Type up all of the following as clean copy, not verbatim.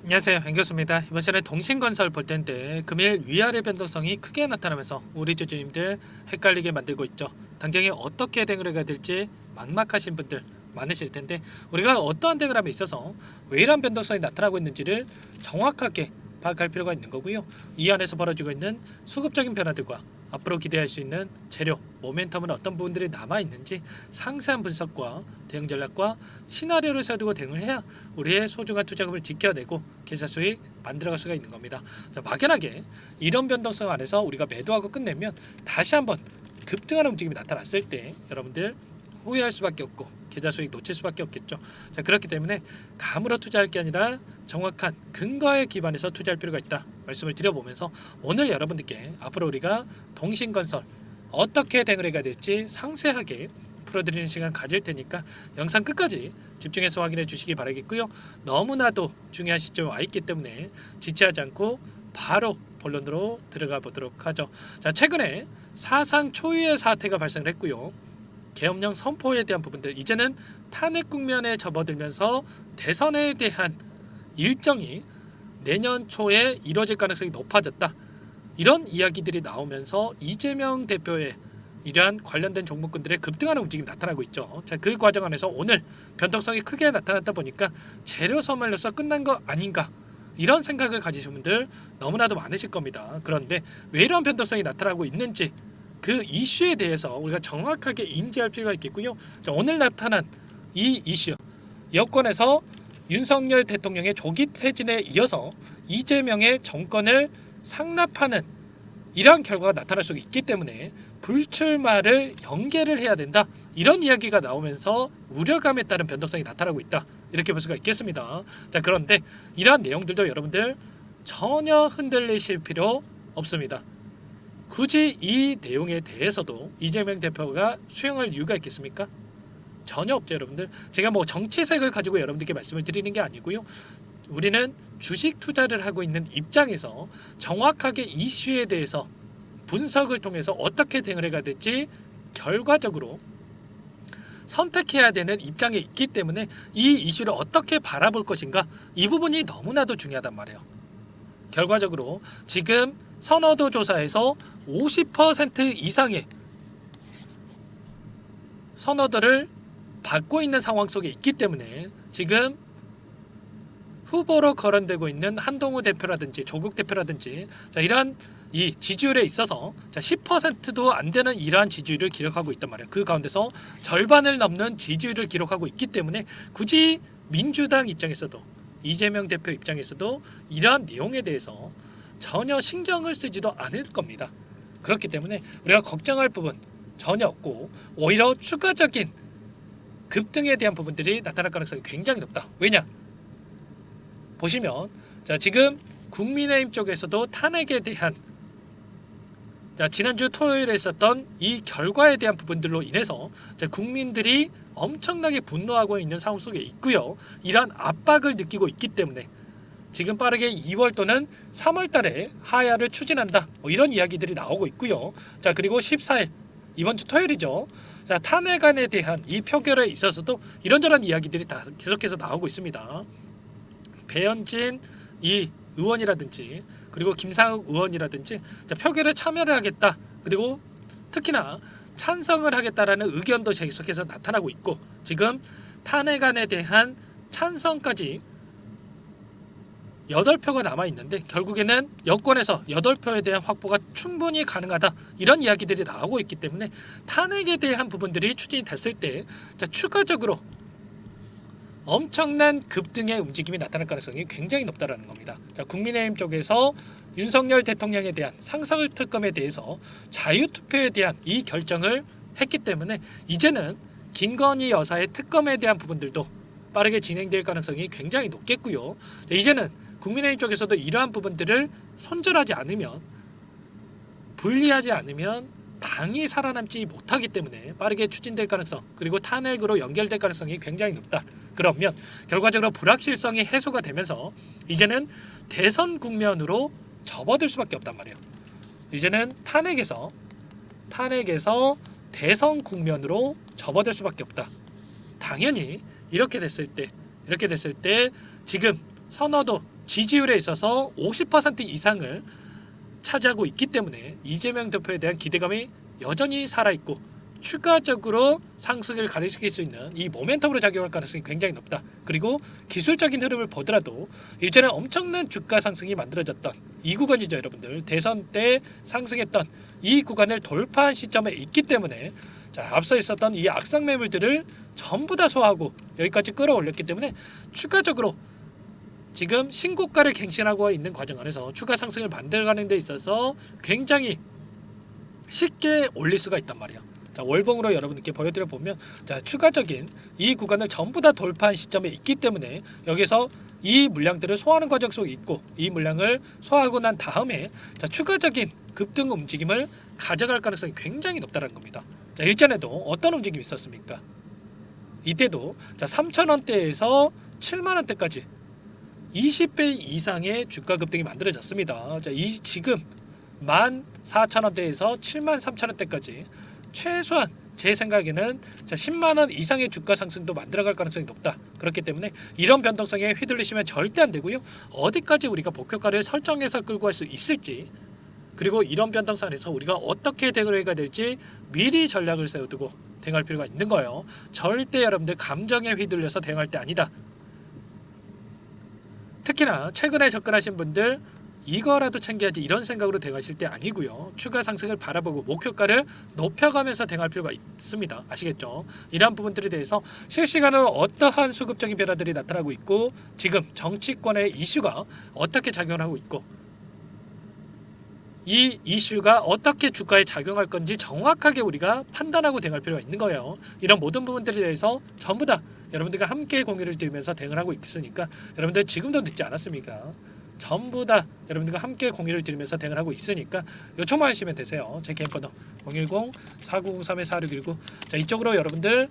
안녕하세요, 앵교수입니다. 이번 시간에 동신건설 볼 텐데 금일 위아래 변동성이 크게 나타나면서 우리 주주님들 헷갈리게 만들고 있죠. 당장에 어떻게 대응을 해야 될지 막막하신 분들 많으실 텐데 우리가 어떠한 대응을 함에 있어서 왜 이런 변동성이 나타나고 있는지를 정확하게 파악할 필요가 있는 거고요. 이 안에서 벌어지고 있는 수급적인 변화들과 앞으로 기대할 수 있는 재료, 모멘텀은 어떤 부분들이 남아있는지 상세한 분석과 대응 전략과 시나리오를 세우고 대응을 해야 우리의 소중한 투자금을 지켜내고 계좌 수익 만들어갈 수가 있는 겁니다. 자, 막연하게 이런 변동성 안에서 우리가 매도하고 끝내면 다시 한번 급등하는 움직임이 나타났을 때 여러분들 후회할 수밖에 없고 계좌 수익 놓칠 수밖에 없겠죠. 자, 그렇기 때문에 감으로 투자할 게 아니라 정확한 근거에 기반해서 투자할 필요가 있다 말씀을 드려보면서 오늘 여러분들께 앞으로 우리가 동신건설 어떻게 대응을 해야 될지 상세하게 풀어드리는 시간 가질 테니까 영상 끝까지 집중해서 확인해 주시기 바라겠고요. 너무나도 중요한 시점에 와 있기 때문에 지체하지 않고 바로 본론으로 들어가 보도록 하죠. 자, 최근에 사상 초유의 사태가 발생을 했고요. 계엄령 선포에 대한 부분들 이제는 탄핵 국면에 접어들면서 대선에 대한 일정이 내년 초에 이루어질 가능성이 높아졌다. 이런 이야기들이 나오면서 이재명 대표의 이러한 관련된 종목군들의 급등하는 움직임이 나타나고 있죠. 자, 그 과정 안에서 오늘 변동성이 크게 나타났다 보니까 재료 소멸로서 끝난 거 아닌가 이런 생각을 가지신 분들 너무나도 많으실 겁니다. 그런데 왜 이런 변동성이 나타나고 있는지 그 이슈에 대해서 우리가 정확하게 인지할 필요가 있겠고요. 자, 오늘 나타난 이 이슈 여권에서 윤석열 대통령의 조기 퇴진에 이어서 이재명의 정권을 상납하는 이러한 결과가 나타날 수 있기 때문에 불출마를 연계를 해야 된다. 이런 이야기가 나오면서 우려감에 따른 변동성이 나타나고 있다. 이렇게 볼 수가 있겠습니다. 자, 그런데 이러한 내용들도 여러분들 전혀 흔들리실 필요 없습니다. 굳이 이 내용에 대해서도 이재명 대표가 수용할 이유가 있겠습니까? 전혀 없죠, 여러분들. 제가 뭐 정치색을 가지고 여러분들께 말씀을 드리는 게 아니고요. 우리는 주식 투자를 하고 있는 입장에서 정확하게 이슈에 대해서 분석을 통해서 어떻게 대응을 해야 될지 결과적으로 선택해야 되는 입장에 있기 때문에 이 이슈를 어떻게 바라볼 것인가 이 부분이 너무나도 중요하단 말이에요. 결과적으로 지금 선호도 조사에서 50% 이상의 선호도를 받고 있는 상황 속에 있기 때문에 지금 후보로 거론되고 있는 한동훈 대표라든지 조국 대표라든지 자, 이러한 이 지지율에 있어서 10%도 안 되는 이러한 지지율을 기록하고 있단 말이에요. 그 가운데서 절반을 넘는 지지율을 기록하고 있기 때문에 굳이 민주당 입장에서도 이재명 대표 입장에서도 이러한 내용에 대해서 전혀 신경을 쓰지도 않을 겁니다. 그렇기 때문에 우리가 걱정할 부분 전혀 없고 오히려 추가적인 급등에 대한 부분들이 나타날 가능성이 굉장히 높다. 왜냐? 보시면 자, 지금 국민의힘 쪽에서도 탄핵에 대한 자, 지난주 토요일에 있었던 이 결과에 대한 부분들로 인해서 자, 국민들이 엄청나게 분노하고 있는 상황 속에 있고요. 이러한 압박을 느끼고 있기 때문에 지금 빠르게 2월 또는 3월 달에 하야를 추진한다. 뭐 이런 이야기들이 나오고 있고요. 자, 그리고 14일 이번 주 토요일이죠. 자, 탄핵안에 대한 이 표결에 있어서도 이런저런 이야기들이 다 계속해서 나오고 있습니다. 배현진 이 의원이라든지 그리고 김상욱 의원이라든지 자, 표결에 참여를 하겠다. 그리고 특히나 찬성을 하겠다라는 의견도 계속해서 나타나고 있고 지금 탄핵안에 대한 찬성까지 8표가 남아있는데 결국에는 여권에서 8표에 대한 확보가 충분히 가능하다 이런 이야기들이 나오고 있기 때문에 탄핵에 대한 부분들이 추진이 됐을 때 자, 추가적으로 엄청난 급등의 움직임이 나타날 가능성이 굉장히 높다라는 겁니다. 자, 국민의힘 쪽에서 윤석열 대통령에 대한 상설 특검에 대해서 자유투표에 대한 이 결정을 했기 때문에 이제는 김건희 여사의 특검에 대한 부분들도 빠르게 진행될 가능성이 굉장히 높겠고요. 자, 이제는 국민의힘 쪽에서도 이러한 부분들을 손절하지 않으면 분리하지 않으면 당이 살아남지 못하기 때문에 빠르게 추진될 가능성 그리고 탄핵으로 연결될 가능성이 굉장히 높다. 그러면 결과적으로 불확실성이 해소가 되면서 이제는 대선 국면으로 접어들 수밖에 없단 말이에요. 이제는 탄핵에서 대선 국면으로 접어들 수밖에 없다. 당연히 이렇게 됐을 때 지금 선호도 지지율에 있어서 50% 이상을 차지하고 있기 때문에 이재명 대표에 대한 기대감이 여전히 살아있고 추가적으로 상승을 가리킬 수 있는 이 모멘텀으로 작용할 가능성이 굉장히 높다. 그리고 기술적인 흐름을 보더라도 일전에 엄청난 주가 상승이 만들어졌던 이 구간이죠, 여러분들. 대선 때 상승했던 이 구간을 돌파한 시점에 있기 때문에 자, 앞서 있었던 이 악성 매물들을 전부 다 소화하고 여기까지 끌어올렸기 때문에 추가적으로 지금 신고가를 갱신하고 있는 과정 안에서 추가 상승을 만들어가는 데 있어서 굉장히 쉽게 올릴 수가 있단 말이야. 자, 월봉으로 여러분들께 보여드려 보면 자, 추가적인 이 구간을 전부 다 돌파한 시점에 있기 때문에 여기서 이 물량들을 소화하는 과정 속에 있고 이 물량을 소화하고 난 다음에 자, 추가적인 급등 움직임을 가져갈 가능성이 굉장히 높다는 겁니다. 자, 일전에도 어떤 움직임이 있었습니까? 이때도 자, 3,000원대에서 7만원대까지 20배 이상의 주가 급등이 만들어졌습니다. 자, 지금 14,000원대에서 73,000원대까지 최소한 제 생각에는 10만원 이상의 주가 상승도 만들어갈 가능성이 높다. 그렇기 때문에 이런 변동성에 휘둘리시면 절대 안 되고요. 어디까지 우리가 목표가를 설정해서 끌고 갈 수 있을지, 그리고 이런 변동성에서 우리가 어떻게 대응을 해야 될지 미리 전략을 세워두고 대응할 필요가 있는 거예요. 절대 여러분들 감정에 휘둘려서 대응할 때 아니다. 특히나 최근에 접근하신 분들 이거라도 챙겨야지 이런 생각으로 대응하실 때 아니고요. 추가 상승을 바라보고 목표가를 높여가면서 대응할 필요가 있습니다. 아시겠죠? 이러한 부분들에 대해서 실시간으로 어떠한 수급적인 변화들이 나타나고 있고 지금 정치권의 이슈가 어떻게 작용을 하고 있고 이 이슈가 어떻게 주가에 작용할 건지 정확하게 우리가 판단하고 대응할 필요가 있는 거예요. 이런 모든 부분들에 대해서 전부 다 여러분들과 함께 공유를 드리면서 대응을 하고 있으니까 여러분들 지금도 늦지 않았습니까? 전부 다 여러분들과 함께 공유를 드리면서 대응을 하고 있으니까 요청만 하시면 되세요. 제 개인 번호 010-4903-4619. 자, 이쪽으로 여러분들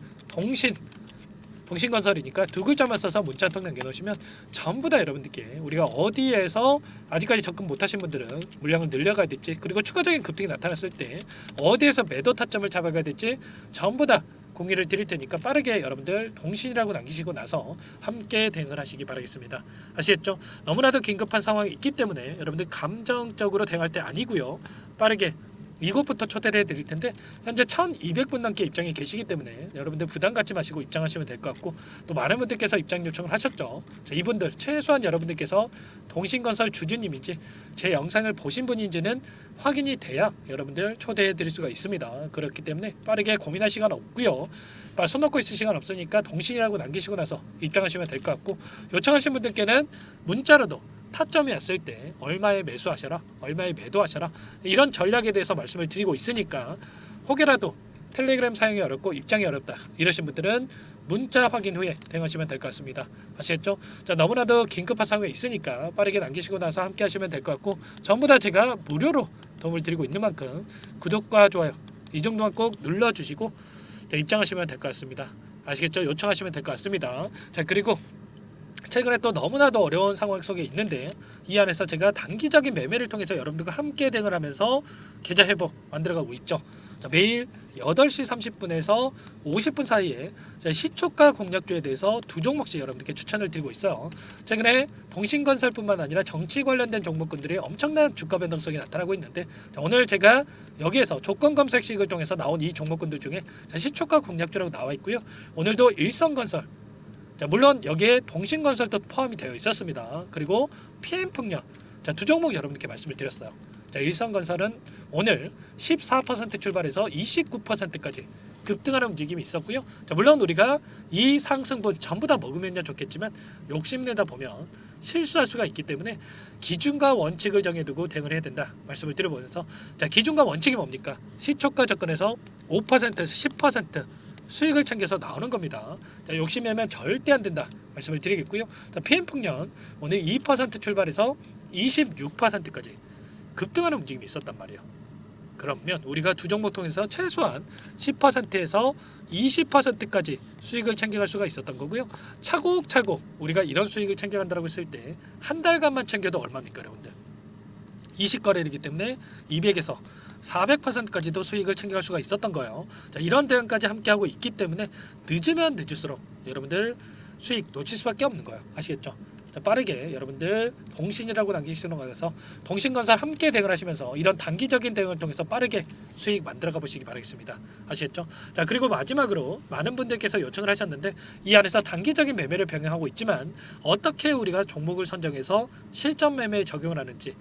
동신건설이니까 두 글자만 써서 문자 한 통 남겨놓으시면 전부 다 여러분들께 우리가 어디에서 아직까지 접근 못하신 분들은 물량을 늘려가야 될지, 그리고 추가적인 급등이 나타났을 때 어디에서 매도 타점을 잡아가야 될지 전부 다 공유를 드릴 테니까 빠르게 여러분들 동신이라고 남기시고 나서 함께 대응을 하시기 바라겠습니다. 아시겠죠? 너무나도 긴급한 상황이 있기 때문에 여러분들 감정적으로 대응할 때 아니고요. 빠르게 이곳부터 초대를 해드릴 텐데 현재 1,200분 넘게 입장이 계시기 때문에 여러분들 부담 갖지 마시고 입장하시면 될 것 같고, 또 많은 분들께서 입장 요청을 하셨죠. 자, 이분들 최소한 여러분들께서 동신건설 주주님인지 제 영상을 보신 분인지는 확인이 돼야 여러분들 초대해드릴 수가 있습니다. 그렇기 때문에 빠르게 고민할 시간 없고요. 손 놓고 있을 시간 없으니까 동신이라고 남기시고 나서 입장하시면 될 것 같고, 요청하신 분들께는 문자로도 타점이 왔을 때 얼마에 매수하셔라, 얼마에 매도하셔라, 이런 전략에 대해서 말씀을 드리고 있으니까 혹여라도 텔레그램 사용이 어렵고 입장이 어렵다 이러신 분들은 문자 확인 후에 대응하시면 될 것 같습니다. 아시겠죠? 자, 너무나도 긴급한 상황에 있으니까 빠르게 남기시고 나서 함께 하시면 될 것 같고, 전부 다 제가 무료로 도움을 드리고 있는 만큼 구독과 좋아요 이 정도만 꼭 눌러주시고 자, 입장하시면 될 것 같습니다. 아시겠죠? 요청하시면 될 것 같습니다. 자, 그리고 최근에 또 너무나도 어려운 상황 속에 있는데 이 안에서 제가 단기적인 매매를 통해서 여러분들과 함께 대응을 하면서 계좌 회복 만들어가고 있죠. 자, 매일 8시 30분에서 50분 사이에 시초가 공략주에 대해서 두 종목씩 여러분들께 추천을 드리고 있어요. 최근에 동신건설뿐만 아니라 정치 관련된 종목군들이 엄청난 주가 변동성이 나타나고 있는데 자, 오늘 제가 여기에서 조건 검색식을 통해서 나온 이 종목군들 중에 시초가 공략주라고 나와 있고요. 오늘도 일성건설, 자, 물론 여기에 동신건설도 포함이 되어 있었습니다. 그리고 PM풍력, 자, 두 종목 여러분들께 말씀을 드렸어요. 자, 일성건설은 오늘 14% 출발해서 29%까지 급등하는 움직임이 있었고요. 자, 물론 우리가 이 상승분 전부 다 먹으면 좋겠지만 욕심내다 보면 실수할 수가 있기 때문에 기준과 원칙을 정해두고 대응을 해야 된다 말씀을 드려보면서, 자, 기준과 원칙이 뭡니까? 시초가 접근해서 5%에서 10% 수익을 챙겨서 나오는 겁니다. 자, 욕심내면 절대 안 된다 말씀을 드리겠고요. 자, PM풍력 오늘 2% 출발해서 26%까지 급등하는 움직임이 있었단 말이에요. 그러면 우리가 두 종목 통해서 최소한 10%에서 20%까지 수익을 챙겨갈 수가 있었던 거고요. 차곡차곡 우리가 이런 수익을 챙겨간다고 했을 때 한 달간만 챙겨도 얼마입니까, 여러분들? 20거래이기 때문에 200에서 400%까지도 수익을 챙겨갈 수가 있었던 거예요. 자, 이런 대응까지 함께하고 있기 때문에 늦으면 늦을수록 여러분들 수익 놓칠 수밖에 없는 거예요. 아시겠죠? 자, 빠르게 여러분들 동신이라고 남기시는 거라서 동신건설 함께 대응을 하시면서 이런 단기적인 대응을 통해서 빠르게 수익 만들어가 보시기 바라겠습니다. 아시겠죠? 자, 그리고 마지막으로 많은 분들께서 요청을 하셨는데 이 안에서 단기적인 매매를 병행하고 있지만 어떻게 우리가 종목을 선정해서 실전 매매에 적용을 하는지,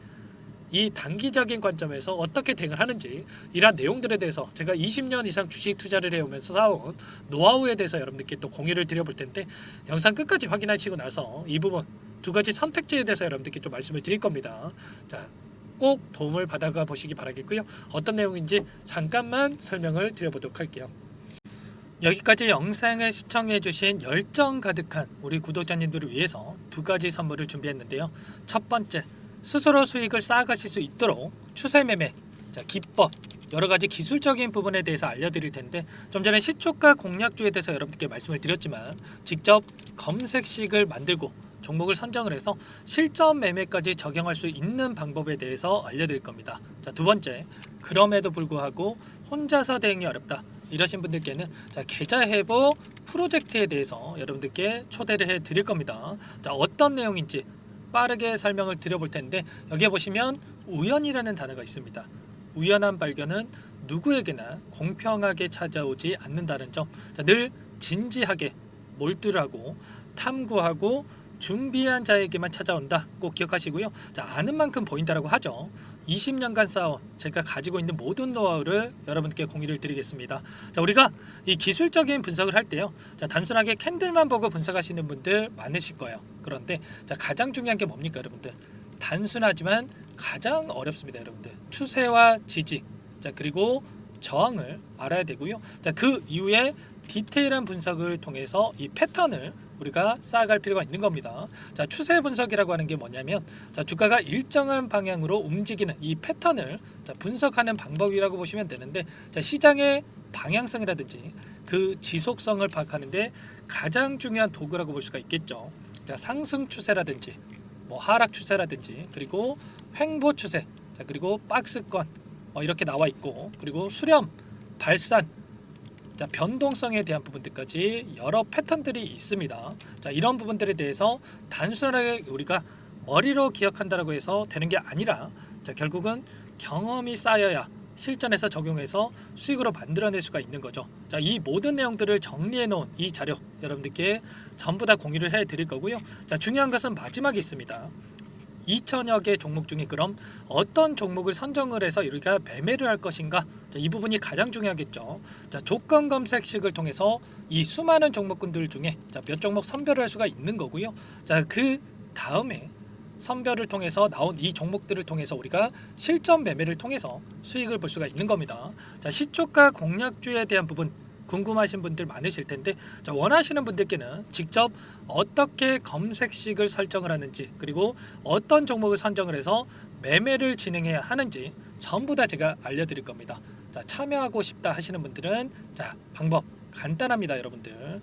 이 단기적인 관점에서 어떻게 대응을 하는지, 이러한 내용들에 대해서 제가 20년 이상 주식 투자를 해오면서 쌓아온 노하우에 대해서 여러분들께 또 공유를 드려볼 텐데 영상 끝까지 확인하시고 나서 이 부분 두 가지 선택지에 대해서 여러분들께 좀 말씀을 드릴 겁니다. 자, 꼭 도움을 받아가 보시기 바라겠고요. 어떤 내용인지 잠깐만 설명을 드려보도록 할게요. 여기까지 영상을 시청해주신 열정 가득한 우리 구독자님들을 위해서 두 가지 선물을 준비했는데요. 첫 번째, 스스로 수익을 쌓아가실 수 있도록 추세 매매, 자, 기법, 여러 가지 기술적인 부분에 대해서 알려드릴 텐데 좀 전에 시초가 공략주에 대해서 여러분들께 말씀을 드렸지만 직접 검색식을 만들고 종목을 선정을 해서 실전 매매까지 적용할 수 있는 방법에 대해서 알려드릴 겁니다. 자, 두 번째, 그럼에도 불구하고 혼자서 대응이 어렵다 이러신 분들께는 자, 계좌 회복 프로젝트에 대해서 여러분들께 초대를 해 드릴 겁니다. 자, 어떤 내용인지 빠르게 설명을 드려볼 텐데 여기에 보시면 우연이라는 단어가 있습니다. 우연한 발견은 누구에게나 공평하게 찾아오지 않는다는 점, 자, 늘 진지하게 몰두를 하고 탐구하고 준비한 자에게만 찾아온다. 꼭 기억하시고요. 자, 아는 만큼 보인다라고 하죠. 20년간 쌓아온 제가 가지고 있는 모든 노하우를 여러분께 공유를 드리겠습니다. 자, 우리가 이 기술적인 분석을 할 때요, 자, 단순하게 캔들만 보고 분석하시는 분들 많으실 거예요. 그런데 자, 가장 중요한 게 뭡니까 여러분들? 단순하지만 가장 어렵습니다 여러분들. 추세와 지지, 자, 그리고 저항을 알아야 되고요. 자, 그 이후에 디테일한 분석을 통해서 이 패턴을 우리가 쌓아갈 필요가 있는 겁니다. 자, 추세 분석이라고 하는 게 뭐냐면 자, 주가가 일정한 방향으로 움직이는 이 패턴을 자, 분석하는 방법이라고 보시면 되는데 자, 시장의 방향성이라든지 그 지속성을 파악하는데 가장 중요한 도구라고 볼 수가 있겠죠. 자, 상승 추세라든지 뭐 하락 추세라든지 그리고 횡보 추세, 자, 그리고 박스권 이렇게 나와 있고 그리고 수렴, 발산, 자, 변동성에 대한 부분들까지 여러 패턴들이 있습니다. 자, 이런 부분들에 대해서 단순하게 우리가 머리로 기억한다라고 해서 되는 게 아니라 자, 결국은 경험이 쌓여야 실전에서 적용해서 수익으로 만들어낼 수가 있는 거죠. 자, 이 모든 내용들을 정리해 놓은 이 자료 여러분들께 전부 다 공유를 해 드릴 거고요. 자, 중요한 것은 마지막에 있습니다. 2천여 개 종목 중에 그럼 어떤 종목을 선정을 해서 우리가 매매를 할 것인가? 자, 이 부분이 가장 중요하겠죠. 자, 조건 검색식을 통해서 이 수많은 종목군들 중에 자, 몇 종목 선별을 할 수가 있는 거고요. 자, 그 다음에 선별을 통해서 나온 이 종목들을 통해서 우리가 실전 매매를 통해서 수익을 볼 수가 있는 겁니다. 자, 시초가 공략주에 대한 부분 궁금하신 분들 많으실 텐데 자, 원하시는 분들께는 직접 어떻게 검색식을 설정을 하는지 그리고 어떤 종목을 선정을 해서 매매를 진행해야 하는지 전부 다 제가 알려드릴 겁니다. 자, 참여하고 싶다 하시는 분들은 자, 방법 간단합니다 여러분들.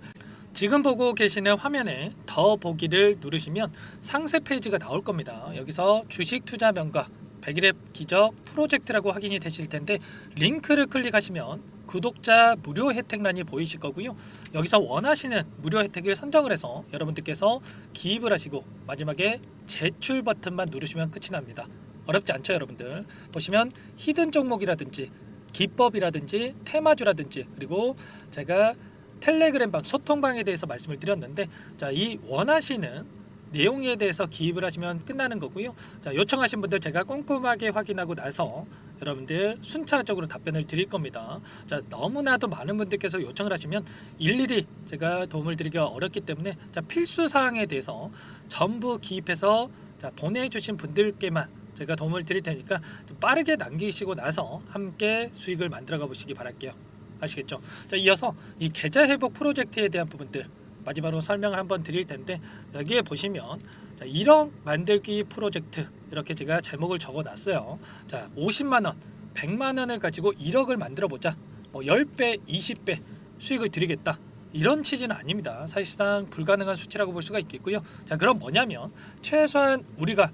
지금 보고 계시는 화면에 더 보기를 누르시면 상세 페이지가 나올 겁니다. 여기서 주식 투자 명가 100일의 기적 프로젝트라고 확인이 되실 텐데 링크를 클릭하시면 구독자 무료 혜택란이 보이실 거고요. 여기서 원하시는 무료 혜택을 선정을 해서 여러분들께서 기입을 하시고 마지막에 제출 버튼만 누르시면 끝이 납니다. 어렵지 않죠 여러분들. 보시면 히든 종목이라든지 기법이라든지 테마주라든지 그리고 제가 텔레그램방 소통방에 대해서 말씀을 드렸는데 자, 이 원하시는 내용에 대해서 기입을 하시면 끝나는 거고요. 자, 요청하신 분들 제가 꼼꼼하게 확인하고 나서 여러분들 순차적으로 답변을 드릴 겁니다. 자, 너무나도 많은 분들께서 요청을 하시면 일일이 제가 도움을 드리기가 어렵기 때문에 자, 필수 사항에 대해서 전부 기입해서 자, 보내주신 분들께만 제가 도움을 드릴 테니까 좀 빠르게 남기시고 나서 함께 수익을 만들어가 보시기 바랄게요. 아시겠죠? 자, 이어서 이 계좌 회복 프로젝트에 대한 부분들 마지막으로 설명을 한번 드릴 텐데 여기에 보시면 자, 1억 만들기 프로젝트 이렇게 제가 제목을 적어 놨어요. 자, 50만 원, 100만 원을 가지고 1억을 만들어 보자. 뭐 10배, 20배 수익을 드리겠다. 이런 취지는 아닙니다. 사실상 불가능한 수치라고 볼 수가 있겠고요. 자, 그럼 뭐냐면 최소한 우리가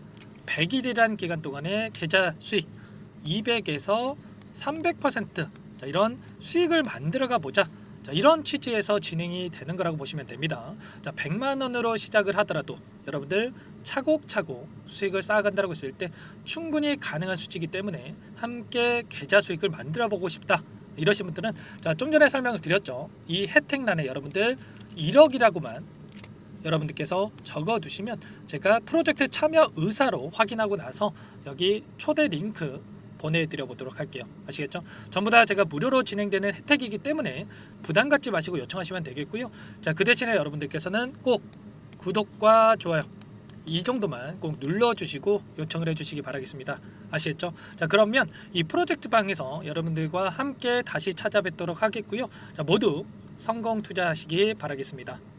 100일이란 기간 동안에 계좌 수익 200에서 300% 자, 이런 수익을 만들어가 보자. 자, 이런 취지에서 진행이 되는 거라고 보시면 됩니다. 자, 100만 원으로 시작을 하더라도 여러분들 차곡차곡 수익을 쌓아간다고 했을 때 충분히 가능한 수치이기 때문에 함께 계좌 수익을 만들어 보고 싶다 이러신 분들은 자, 좀 전에 설명을 드렸죠. 이 혜택란에 여러분들 1억이라고만 여러분들께서 적어 두시면 제가 프로젝트 참여 의사로 확인하고 나서 여기 초대 링크 보내드려 보도록 할게요. 아시겠죠? 전부 다 제가 무료로 진행되는 혜택이기 때문에 부담 갖지 마시고 요청하시면 되겠고요. 자, 그 대신에 여러분들께서는 꼭 구독과 좋아요 이 정도만 꼭 눌러주시고 요청을 해주시기 바라겠습니다. 아시겠죠? 자, 그러면 이 프로젝트 방에서 여러분들과 함께 다시 찾아뵙도록 하겠고요. 자, 모두 성공 투자하시기 바라겠습니다.